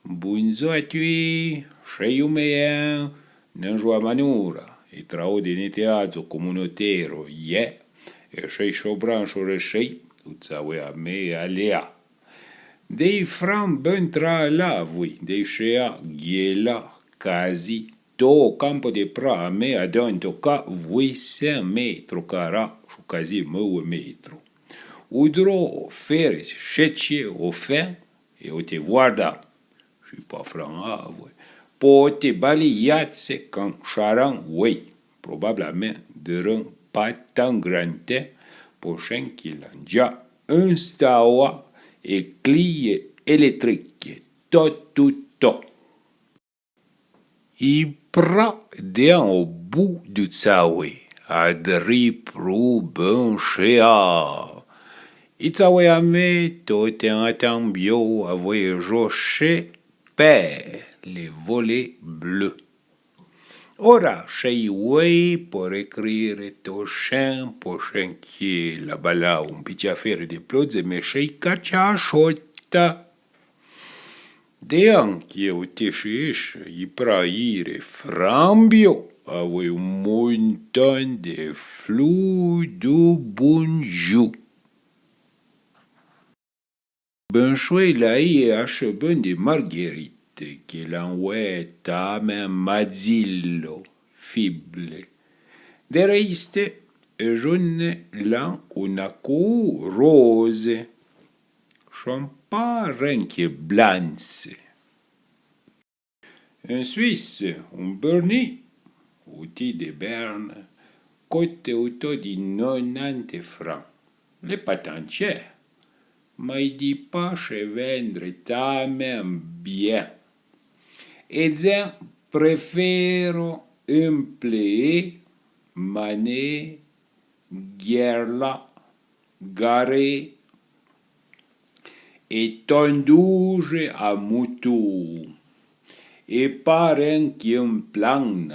Bunzoatui, Sheyumea, Nanjua Manura, e traordiniteazo comunotero, e Shei Shobran Shoreshei, Utsawe Ame Alea. Dei fram bentra la vui, dei shea giela, casi, to campo de pra me adonto ca vui 100 metro cara, su casi 9 metro. Udro feres, chetie, o fin, e o te guarda. Je suis pas franc, ouais. Po te baliatse quand charan, oui. Probablement, de pas tant grande, prochain qu'il a déjà un stawa e clie électrique, tout. I pra dean au bout du tsawe, a drip ru ben shea. Itsawe ame to te atan bio avoye rocher per les volets bleus. Ora, chez Way pour écrire ton chien, prochain qui est là-bas là, un petit affaire de plots, mais chez Kacha Shota. Dean qui est au téchiche, y praire frambio, avec un montant de flou du bonjour. Ben chouet là y acheben de marguerite, que l'envoie ta main mazillo, fible. De reiste, jaune lan una cou rose. Champa renque blanche. En Suisse, un Bernie, outil de Berne, cote auto di 90 francs. Le patentier. Mais dis pas che vendre ta même bien. Et je préfère un plé, mané, guerla, garé, et tondouge à moutou. Et parent qui un plan,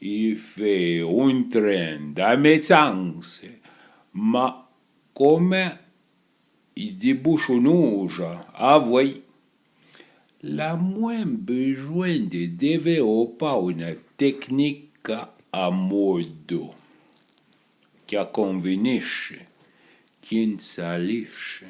il fait un train d'amétance, ma comme il débouchonnouge, avouez, la moins besoin de développer une technique à modo, qui a conveniche, qui ne saliche.